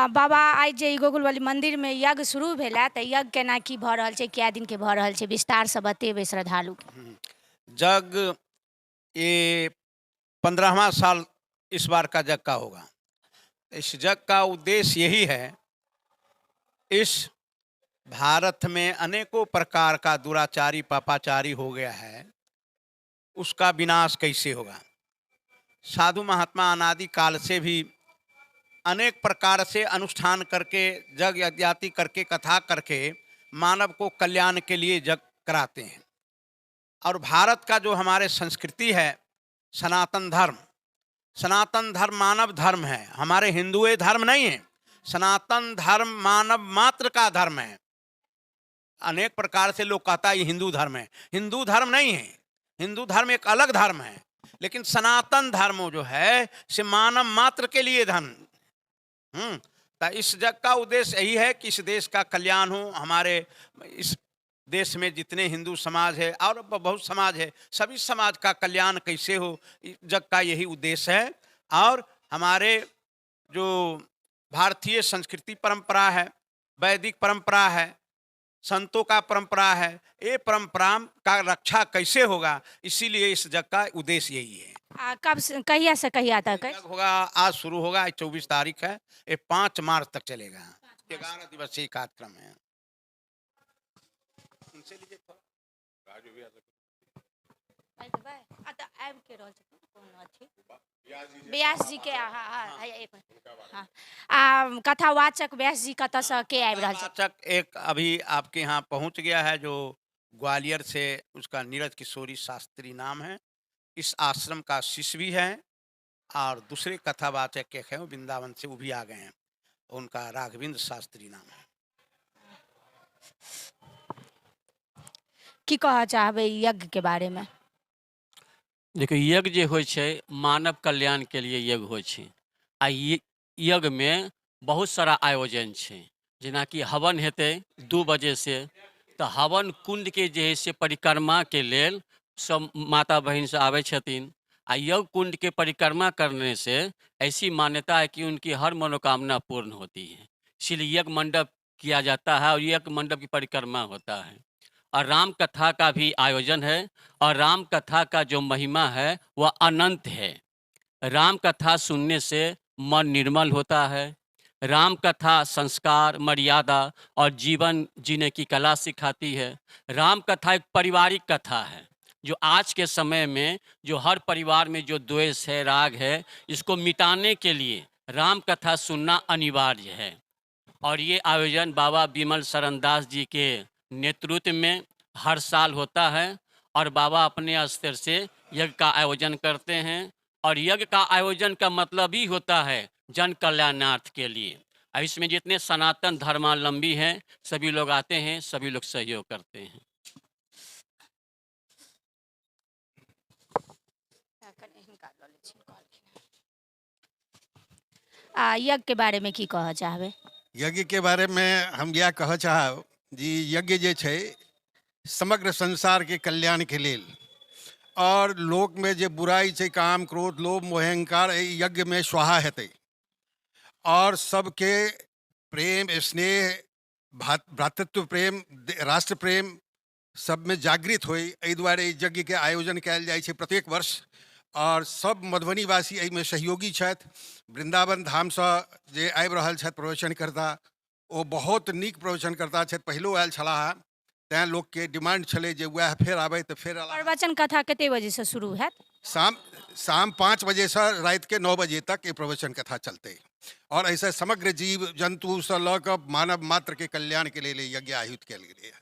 बाबा आज जे गोकुल वाली मंदिर में यज्ञ शुरू भेला त यज्ञ केना की भ रहल छै, क्या दिन के भ रहल छै, विस्तार से बतेबे श्रद्धालु के। जग ये 15वां साल इस बार का जग का होगा। इस जग का उद्देश्य यही है, इस भारत में अनेकों प्रकार का दुराचारी पापाचारी हो गया है, उसका विनाश कैसे होगा। साधु महात्मा अनादि काल से भी अनेक प्रकार से अनुष्ठान करके, जग यज्ञाति करके, कथा करके मानव को कल्याण के लिए जग कराते हैं। और भारत का जो हमारे संस्कृति है, सनातन धर्म, सनातन धर्म मानव धर्म है, हमारे हिंदुए धर्म नहीं है। सनातन धर्म मानव मात्र का धर्म है। अनेक प्रकार से लोग कहता है ये हिंदू धर्म है, हिंदू धर्म नहीं है। हिंदू धर्म एक अलग धर्म है, लेकिन सनातन धर्म जो है से मानव मात्र के लिए धर्म। तो इस जग का उद्देश्य यही है कि इस देश का कल्याण हो। हमारे इस देश में जितने हिंदू समाज है और बहुत समाज है, सभी समाज का कल्याण कैसे हो, जग का यही उद्देश्य है। और हमारे जो भारतीय संस्कृति परंपरा है, वैदिक परंपरा है, संतों का परंपरा है, ये परंपरा का रक्षा कैसे होगा, इसीलिए इस जग का उद्देश्य यही है। कब कहिया से कहिया तक जग होगा? आज शुरू होगा, 24 तारीख है, ये 5 मार्च तक चलेगा। 11 दिवसीय कार्यक्रम है। व्यास जी के कथावाचक व्यास जी कत से के आबि रहल छै? कथावाचक एक अभी आपके यहाँ पहुँच गया है, जो ग्वालियर से, उसका नीरज किशोरी शास्त्री नाम है। इस आश्रम का शिष्य भी है। और दूसरे कथावाचक के हैं वृंदावन से, वो भी आ गए हैं, उनका राघवेंद्र शास्त्री नाम है। की कह चाहबे यज्ञ के बारे में? देखिए, यज्ञ जे होइ छै मानव कल्याण के लिए यज्ञ होइ छै। आ यज्ञ में बहुत सारा आयोजन छै, जेना कि हवन हेतै 2 बजे से, तो हवन कुंड के जे है से परिक्रमा के लेल सब माता बहन से आवे छथिन। आ यज्ञ कुंड के परिक्रमा करने से ऐसी मान्यता है कि उनकी हर मनोकामना पूर्ण होती है, इसलिए यज्ञ मंडप किया जाता है और यज्ञ मंडप की परिक्रमा होता है। और राम कथा का भी आयोजन है, और राम कथा का जो महिमा है वह अनंत है। राम कथा सुनने से मन निर्मल होता है। राम कथा संस्कार, मर्यादा और जीवन जीने की कला सिखाती है। राम कथा एक पारिवारिक कथा है, जो आज के समय में जो हर परिवार में जो द्वेष है, राग है, इसको मिटाने के लिए राम कथा सुनना अनिवार्य है। और ये आयोजन बाबा विमल शरण दास जी के नेतृत्व में हर साल होता है। और बाबा अपने स्तर से यज्ञ का आयोजन करते हैं। और यज्ञ का आयोजन का मतलब ही होता है जन कल्याणार्थ के लिए। इसमें जितने सनातन धर्मावलंबी हैं सभी लोग आते हैं, सभी लोग सहयोग करते हैं। यज्ञ के बारे में की कह चाहबे? यज्ञ के बारे में हम यह कह चाहब जी, यज्ञ जे छै समग्र संसार के कल्याण के लेल, और लोक में जे बुराई छै, काम क्रोध लोभ मोह अहंकार, यज्ञ में स्वाहा हेतै। और सबके प्रेम स्नेह भ्रातृत्व प्रेम राष्ट्र प्रेम सब में जागृत होय, एहि दुआरे यज्ञ के आयोजन कयल जाइ छै प्रत्येक वर्ष। और सब मधुबनीवासी एहिमे सहयोगी छथि। वृंदावन धाम से जे आबि रहल छथि प्रवचनकर्ता, ओ बहुत नीक प्रवचनकर्ता छथि, पहिलो आयल छलाह, तैं लोक के डिमांड छलै जे वह फेर आबै तऽ फेर अयलाह। प्रवचन कथा कते बजे से शुरू हैत? शाम 5 बजे से रात के 9 बजे तक ये प्रवचन कथा चलते। और ऐसे समग्र जीव जंतु से लऽ कऽ मानव मात्र के कल्याण के लिए यज्ञ आयोजित कयल गेलै है।